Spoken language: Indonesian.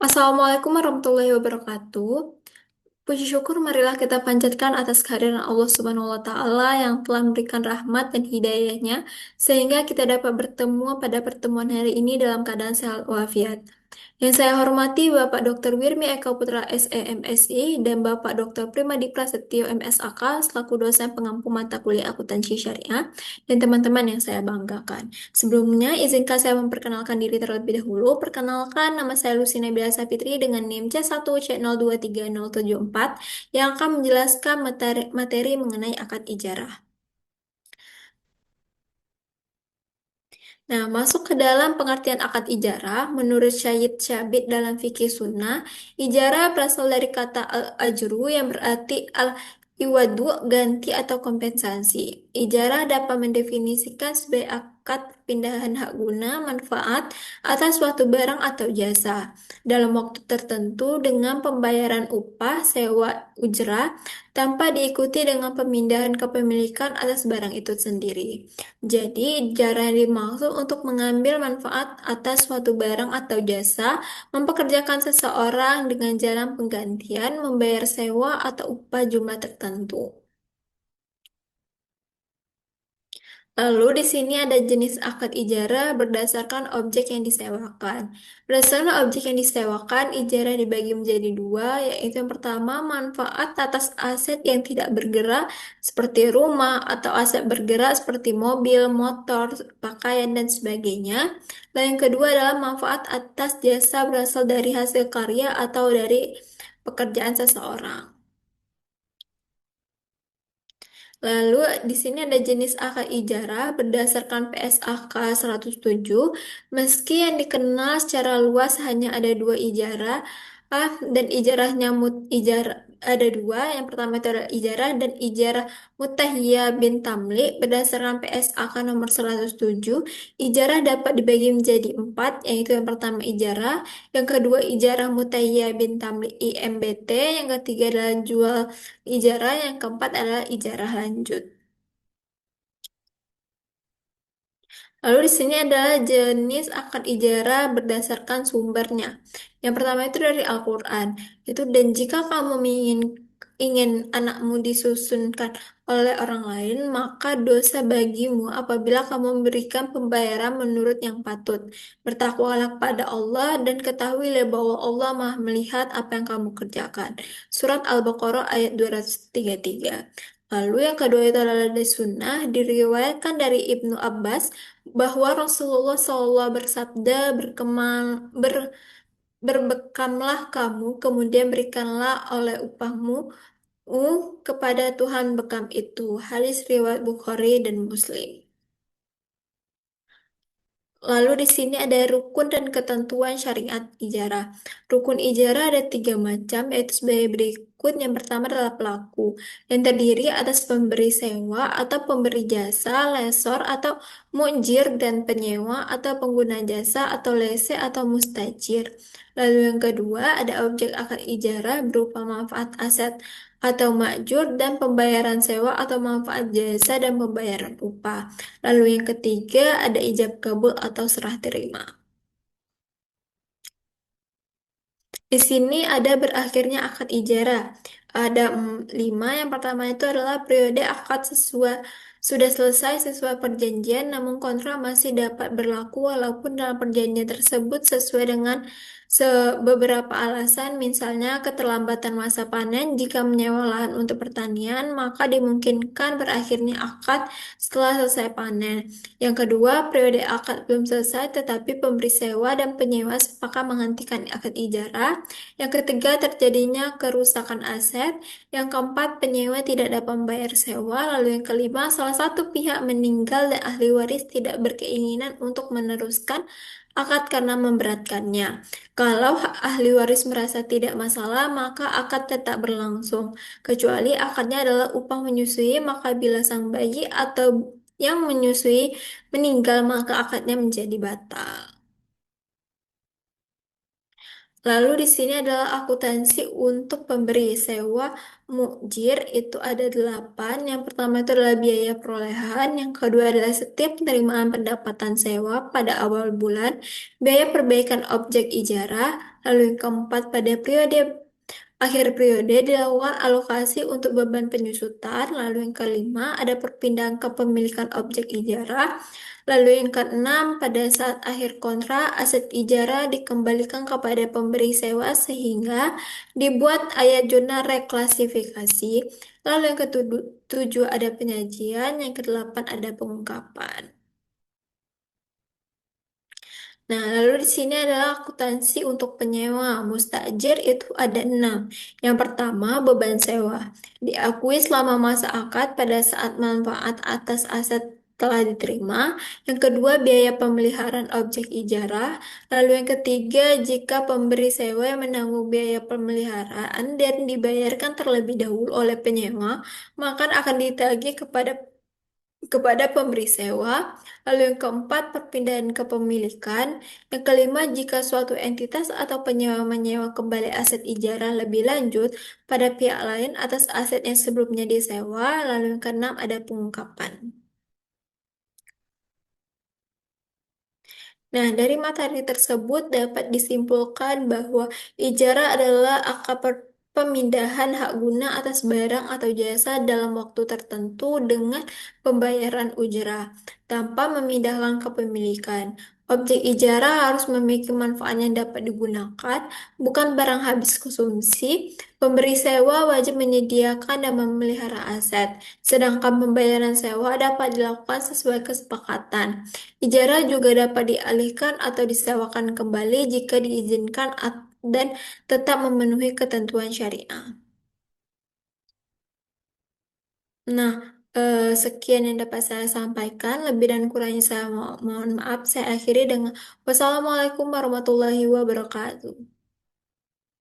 Assalamualaikum warahmatullahi wabarakatuh. Puji syukur marilah kita panjatkan atas kehadiran Allah Subhanahu wa taala yang telah memberikan rahmat dan hidayahnya sehingga kita dapat bertemu pada pertemuan hari ini dalam keadaan sehat walafiat. Yang saya hormati Bapak Dr. Wirmi Eka Putra SEMSI dan Bapak Dr. Primadi Prasetyo MSAK selaku dosen pengampu mata kuliah akuntansi syariah dan teman-teman yang saya banggakan. Sebelumnya, izinkan saya memperkenalkan diri terlebih dahulu. Perkenalkan, nama saya Lucina Biasa Fitri dengan NIM C1C023074 yang akan menjelaskan materi mengenai akad ijarah. Nah, masuk ke dalam pengertian akad ijarah, menurut Syed Syabit dalam fikih sunnah, ijarah berasal dari kata al-ajru yang berarti al-iwadu, ganti atau kompensasi. Ijarah dapat mendefinisikan sebagai akad pindahan hak guna, manfaat atas suatu barang atau jasa dalam waktu tertentu dengan pembayaran upah, sewa, ujrah, tanpa diikuti dengan pemindahan kepemilikan atas barang itu sendiri. Jadi, jarang dimaksud untuk mengambil manfaat atas suatu barang atau jasa, mempekerjakan seseorang dengan jalan penggantian, membayar sewa atau upah jumlah tertentu. Lalu di sini ada jenis akad ijarah berdasarkan objek yang disewakan. Berdasarkan objek yang disewakan, ijarah dibagi menjadi dua, yaitu yang pertama manfaat atas aset yang tidak bergerak seperti rumah atau aset bergerak seperti mobil, motor, pakaian, dan sebagainya. Dan yang kedua adalah manfaat atas jasa berasal dari hasil karya atau dari pekerjaan seseorang. Lalu di sini ada jenis akad ijarah berdasarkan PSAK 107. Meski yang dikenal secara luas hanya ada dua ijarah, dan ijarahnya ijarah ada dua. Yang pertama itu adalah ijarah dan ijarah Mutahiyah bin Tamli berdasarkan PSAK nomor 107. Ijarah dapat dibagi menjadi empat, yaitu yang pertama ijarah, yang kedua ijarah Mutahiyah bin Tamli IMBT, yang ketiga adalah jual ijarah, yang keempat adalah ijarah lanjut. Lalu di sini adalah jenis akad ijarah berdasarkan sumbernya. Yang pertama itu dari Al-Quran. Itu dan jika kamu ingin anakmu disusunkan oleh orang lain, maka dosa bagimu apabila kamu memberikan pembayaran menurut yang patut. Bertakwalah kepada Allah dan ketahuilah bahwa Allah Maha melihat apa yang kamu kerjakan. Surat Al-Baqarah ayat 233. Lalu yang kedua itu adalah dari sunnah, diriwayatkan dari Ibnu Abbas bahwa Rasulullah SAW bersabda, berbekamlah kamu, kemudian berikanlah oleh upahmu kepada Tuhan bekam itu. Hadis riwayat Bukhari dan Muslim. Lalu di sini ada rukun dan ketentuan syariat ijarah. Rukun ijarah ada tiga macam, yaitu sebagai berikut. Yang pertama adalah pelaku, yang terdiri atas pemberi sewa atau pemberi jasa, lesor atau mujir, dan penyewa atau pengguna jasa atau lese atau mustajir. Lalu yang kedua ada objek akad ijarah berupa manfaat aset atau makjur dan pembayaran sewa atau manfaat jasa dan pembayaran upah. Lalu yang ketiga ada ijab kabul atau serah terima. Di sini ada berakhirnya akad ijarah. Ada lima. Yang pertama itu adalah periode akad sudah selesai sesuai perjanjian, namun kontrak masih dapat berlaku walaupun dalam perjanjian tersebut sesuai dengan beberapa alasan, misalnya keterlambatan masa panen. Jika menyewa lahan untuk pertanian, maka dimungkinkan berakhirnya akad setelah selesai panen. Yang kedua, periode akad belum selesai, tetapi pemberi sewa dan penyewa sepakat menghentikan akad ijarah. Yang ketiga, terjadinya kerusakan aset. Yang keempat, penyewa tidak dapat membayar sewa. Lalu yang kelima, salah satu pihak meninggal dan ahli waris tidak berkeinginan untuk meneruskan akad karena memberatkannya. Kalau ahli waris merasa tidak masalah, maka akad tetap berlangsung. Kecuali akadnya adalah upah menyusui, maka bila sang bayi atau yang menyusui meninggal, maka akadnya menjadi batal. Lalu di sini adalah akuntansi untuk pemberi sewa mukjir itu ada 8. Yang pertama itu adalah biaya perolehan, yang kedua adalah setiap penerimaan pendapatan sewa pada awal bulan, biaya perbaikan objek ijarah, lalu yang keempat pada periode akhir periode dilakukan alokasi untuk beban penyusutan, lalu yang kelima ada perpindahan kepemilikan objek ijarah, lalu yang keenam pada saat akhir kontrak aset ijarah dikembalikan kepada pemberi sewa sehingga dibuat ayat jurnal reklasifikasi, lalu yang ketujuh ada penyajian, yang kedelapan ada pengungkapan. Nah, lalu di sini adalah akuntansi untuk penyewa. Mustajir itu ada 6. Yang pertama, beban sewa. Diakui selama masa akad pada saat manfaat atas aset telah diterima. Yang kedua, biaya pemeliharaan objek ijarah. Lalu yang ketiga, jika pemberi sewa yang menanggung biaya pemeliharaan dan dibayarkan terlebih dahulu oleh penyewa, maka akan ditagih kepada pemberi sewa. Lalu yang keempat, perpindahan kepemilikan. Yang kelima, jika suatu entitas atau penyewa menyewa kembali aset ijarah lebih lanjut pada pihak lain atas aset yang sebelumnya disewa. Lalu yang keenam, ada pengungkapan. Nah, dari materi tersebut dapat disimpulkan bahwa ijarah adalah akad pemindahan hak guna atas barang atau jasa dalam waktu tertentu dengan pembayaran ujrah, tanpa memindahkan kepemilikan. Objek ijarah harus memiliki manfaat yang dapat digunakan, bukan barang habis konsumsi. Pemberi sewa wajib menyediakan dan memelihara aset, sedangkan pembayaran sewa dapat dilakukan sesuai kesepakatan. Ijarah juga dapat dialihkan atau disewakan kembali jika diizinkan dan tetap memenuhi ketentuan syariah. Nah, sekian yang dapat saya sampaikan. Lebih dan kurangnya saya mohon maaf. Saya akhiri dengan wassalamualaikum warahmatullahi wabarakatuh.